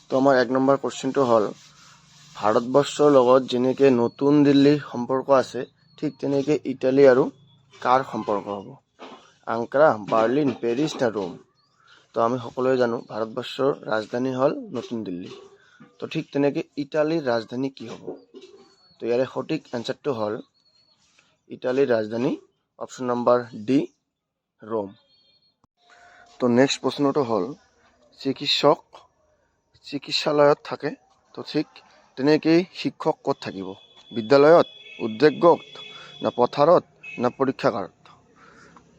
তো আমাৰ 1 নম্বৰ কোৱেশ্চনটো হ'ল ভাৰতবৰ্ষৰ লগত যেনেকৈ নতুন দিল্লীৰ সম্পৰ্ক আছে ঠিক তেনেকৈ ইটালী আৰু কাৰ সম্পৰ্ক হ'ব? আংকাৰা, বাৰ্লিন, পেৰিছ না ৰোম? তো আমি সকলোৱে জানো ভাৰতবৰ্ষৰ ৰাজধানী হ'ল নতুন দিল্লী। তো ঠিক তেনেকৈ ইটালীৰ ৰাজধানী কি হ'ব? তো ইয়াৰে সঠিক এনচাৰটো হ'ল ইটালীৰ ৰাজধানী অপশ্যন নম্বৰ ডি ৰোম। তো নেক্সট প্ৰশ্নটো হ'ল চিকিৎসক চিকিৎসালয়ত থাকে, তো ঠিক তেনেকেই শিক্ষক ক'ত থাকিব? বিদ্যালয়ত, উদ্যোগত, না পথাৰত, না পৰীক্ষাগাৰত?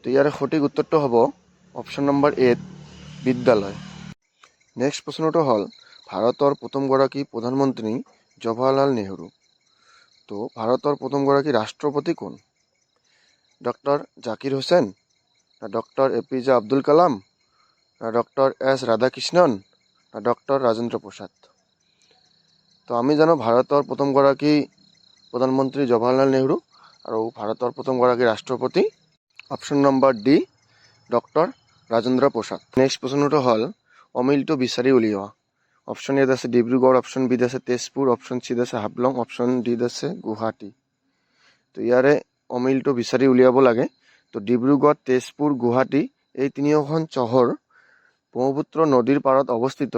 তো ইয়াৰে সঠিক উত্তৰটো হ'ব অপশ্যন নম্বৰ এ বিদ্যালয়। নেক্সট প্ৰশ্নটো হ'ল ভাৰতৰ প্ৰথমগৰাকী প্ৰধানমন্ত্ৰী জৱাহৰলাল নেহৰু। তো ভাৰতৰ প্ৰথমগৰাকী ৰাষ্ট্ৰপতি কোন? ডক্টৰ জাকিৰ হুছেইন, না ডক্টৰ এপিজে আব্দুল কালাম, না ডক্টৰ এছ ৰাধাকৃষ্ণন, না ডক্টৰ ৰাজেন্দ্ৰ প্ৰসাদ? তো আমি জানো ভাৰতৰ প্ৰথমগৰাকী প্ৰধানমন্ত্ৰী জৱাহৰলাল নেহৰু আৰু ভাৰতৰ প্ৰথমগৰাকী ৰাষ্ট্ৰপতি option number D doctor Rajendra Prasad. Next প্ৰশ্নটো হ'ল অমিলটো বিচাৰি উলিওৱা। অপশ্যন এত আছে ডিব্ৰুগড়, অপশ্যন বিত আছে তেজপুৰ, অপশ্যন চিত আছে হাফলং, অপশ্যন ডিত আছে গুৱাহাটী। তো ইয়াৰে অমিলটো বিচাৰি উলিয়াব লাগে। তো ডিব্ৰুগড়, তেজপুৰ, গুৱাহাটী এই তিনিওখন চহৰ ব্ৰহ্মপুত্ৰ নদীৰ পাৰত অৱস্থিত,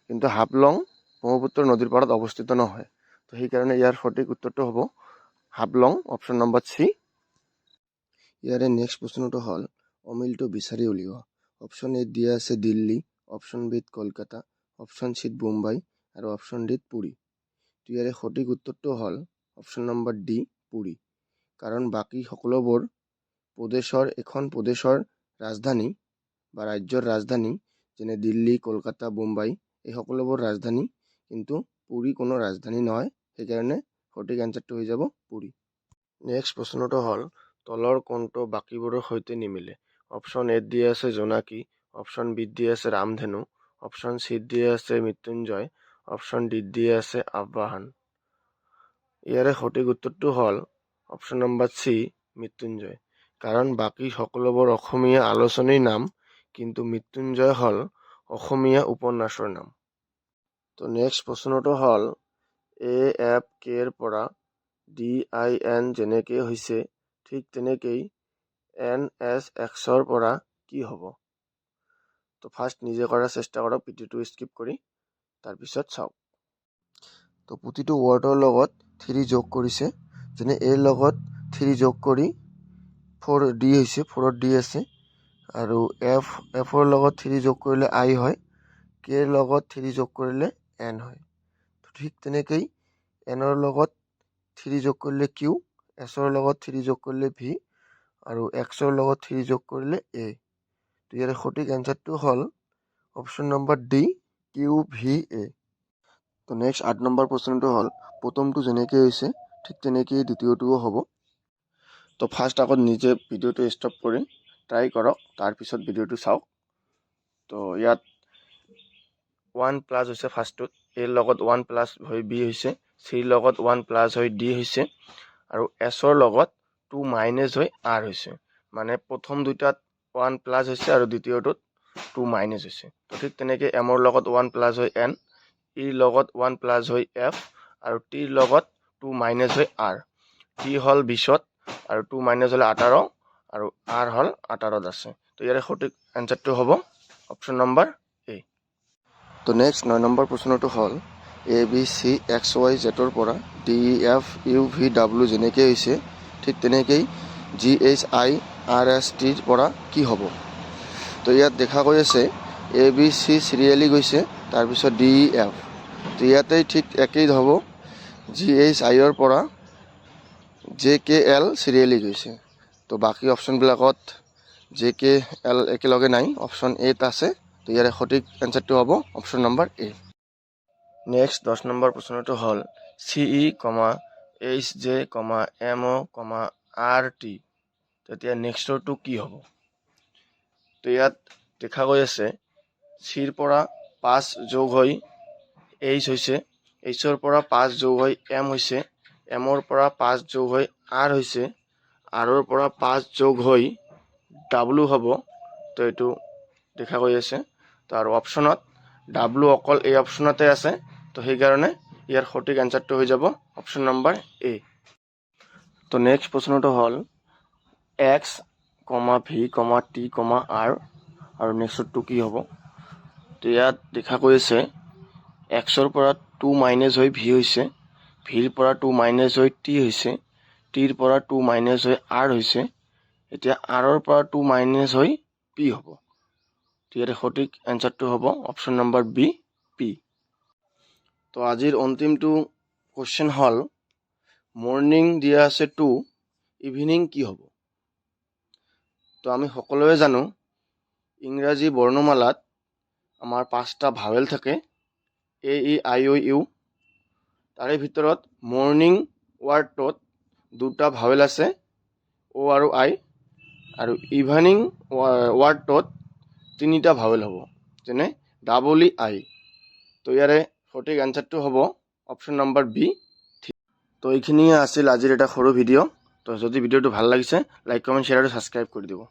কিন্তু হাফলং ব্ৰহ্মপুত্ৰ নদীৰ পাৰত অৱস্থিত নহয়। তো সেইকাৰণে ইয়াৰ সঠিক উত্তৰটো হ'ব হাফলং, অপশ্যন নম্বৰ চি। ইয়াৰে নেক্সট প্ৰশ্নটো হ'ল অমিলটো বিচাৰি উলিওৱা। অপশ্যন এত দিয়া আছে দিল্লী, অপশ্যন বিত কলকাতা, অপশ্যন চিত মুম্বাই আৰু অপশ্যন ডিত পুৰী। তো ইয়াৰে সঠিক উত্তৰটো হ'ল অপশ্যন নম্বৰ ডি পুৰী, কাৰণ বাকী সকলোবোৰ এখন প্ৰদেশৰ ৰাজধানী বা ৰাজ্যৰ ৰাজধানী যেনে দিল্লী, কলকাতা, মুম্বাই এই সকলোবোৰ ৰাজধানী, কিন্তু পুৰী কোনো ৰাজধানী নহয়। সেইকাৰণে সঠিক এনচাৰটো হৈ যাব পুৰী। নেক্সট প্ৰশ্নটো হ'ল তলৰ কোনটো বাকীবোৰৰ সৈতে নিমিলে? অপশ্যন এত দিয়া আছে জোনাকী, অপশ্যন বিত দিয়া আছে ৰামধেনু, অপশ্যন চিত দিয়া আছে মৃত্যুঞ্জয়, অপশ্যন ডিত দিয়া আছে আবাহন। ইয়াৰে সঠিক উত্তৰটো হ'ল অপশ্যন নম্বৰ চি মৃত্যুঞ্জয়, কাৰণ বাকী সকলোবোৰ অসমীয়া আলোচনীৰ নাম, কিন্তু মৃত্যুঞ্জয় হ'ল অসমীয়া উপন্যাসৰ নাম। তো নেক্সট প্ৰশ্নটো হ'ল AFKৰ পৰা DIN যেনেকৈ হৈছে ঠিক তেনেকেই NSXৰ পৰা কি হ'ব? তো ফাৰ্ষ্ট নিজে কৰাৰ চেষ্টা কৰক, ভিডিঅ'টো স্কিপ কৰি তাৰপিছত চাওক। তো প্ৰতিটো ৱৰ্ডৰ লগত 3 যোগ কৰিছে, যেনে এৰ লগত 3 যোগ কৰি 4D হৈছে, 4ত D আছে, আৰু Fৰ লগত 3 যোগ কৰিলে I হয়, Kৰ লগত 3 যোগ কৰিলে N হয়। তো ঠিক তেনেকেই Nৰ লগত 3 যোগ কৰিলে Q, Sৰ লগত 3 যোগ কৰিলে V আৰু Xৰ লগত 3 যোগ কৰিলে A। তো ইয়াৰ সঠিক এনচাৰটো হ'ল অপশ্যন নম্বৰ ডি QVA। তো নেক্সট 8 নম্বৰ প্ৰশ্নটো হ'ল প্ৰথমটো যেনেকৈ হৈছে ঠিক তেনেকেই দ্বিতীয়টোও হ'ব। তো ফাৰ্ষ্ট আগত নিজে ভিডিঅ'টো ষ্টপ কৰি ট্ৰাই কৰক, তাৰপিছত ভিডিঅ'টো চাওক। তো ইয়াত 1 প্লাছ হৈছে ফাৰ্ষ্টটোত, এৰ লগত 1 প্লাছ হৈ বি হৈছে, চিৰ লগত 1 প্লাছ হৈ ডি হৈছে, আৰু এছৰ লগত 2 মাইনাছ হৈ আৰ হৈছে। মানে প্ৰথম দুটাত 1 প্লাছ হৈছে আৰু দ্বিতীয়টোত 2 মাইনাছ হৈছে। তো ঠিক তেনেকৈ এমৰ লগত 1 প্লাছ হৈ এন, ইৰ লগত 1 প্লাছ হৈ এফ আৰু টিৰ লগত 2 মাইনাছ হৈ আৰ। টি হ'ল 20ত আৰু 2 মাইনাছ হ'লে 18 আৰু আৰ হ'ল 18ত আছে। তো ইয়াৰে সঠিক এনচাৰটো হ'ব অপশ্যন নম্বৰ এ। তো নেক্সট 9 নম্বৰ প্ৰশ্নটো হ'ল ABCXYZৰ পৰা DEFUVW যেনেকৈ হৈছে ঠিক তেনেকেই GHIRSTৰ পৰা কি হ'ব? তো ইয়াত দেখা গৈ আছে ABC চিৰিয়েলি গৈছে, তাৰপিছত DEF। তো ইয়াতেই ঠিক একেই হ'ব, GHIৰ পৰা JKL চিৰিয়েলি গৈছে। তো বাকী অপশ্যনবিলাকত JKL একেলগে নাই, অপশ্যন এত আছে। তো ইয়াৰে সঠিক এনচাৰটো হ'ব অপশ্যন নম্বৰ এ। নেক্সট 10 নম্বৰ প্ৰশ্নটো হ'ল CE, HJ, MO, RT। তেতিয়া নেক্সটৰটো কি হ'ব? তো ইয়াত দেখা গৈ আছে চিৰ পৰা 5 যোগ হৈ H হৈছে, Hৰ পৰা 5 যোগ হৈ M হৈছে, Mৰ পৰা 5 যোগ হৈ R হৈছে, Rৰ পৰা 5 যোগ হৈ W হ'ব। তো এইটো দেখা গৈ আছে। তো আৰু অপশ্যনত ডাব্লু অকল এই অপশ্যনতে আছে, তো সেইকাৰণে ইয়াৰ সঠিক এনচাৰটো হৈ যাব অপশ্যন নম্বৰ এ। তো নেক্সট প্ৰশ্নটো হ'ল এক্স কমা ভি কমা টি কমা আৰ আৰু নেক্সটটো কি হ'ব? তো ইয়াত দেখা গৈছে এক্সৰ পৰা 2 মাইনাছ হৈ ভি হৈছে, ভিৰ পৰা 2 মাইনাছ হৈ টি হৈছে, টিৰ পৰা 2 মাইনাছ হৈ আৰ হৈছে, এতিয়া আৰৰ পৰা 2 মাইনাছ হৈ পি হ'ব। তো ইয়াৰে সঠিক এনচাৰটো হ'ব অপশ্যন নম্বৰ বি পি। তো আজিৰ অন্তিমটো কুৱেশ্যন হ'ল মৰ্ণিং দিয়া আছে 2, ইভিনিং কি হ'ব? তো আমি সকলোৱে জানো ইংৰাজী বৰ্ণমালাত আমাৰ 5টা ভাৱেল থাকে, এ ই আই অ' ইউ। তাৰে ভিতৰত মৰ্ণিং ৱাৰ্ডটোত 2টা ভাৱেল আছে, অ' আৰু আই, আৰু ইভিনিং ৱাৰ্ডটোত 3টা ভাৱেল হ'ব, যেনে ডাবল ই আই। তো ইয়াৰে সঠিক এনচাৰটো হ'ব অপশ্যন নম্বৰ বি। তো এইখিনিয়ে আছিল আজিৰ এটা সৰু ভিডিঅ'। তো যদি ভিডিঅ'টো ভাল লাগিছে লাইক কমেণ্ট শ্বেয়াৰ আৰু ছাবস্ক্ৰাইব কৰি দিব।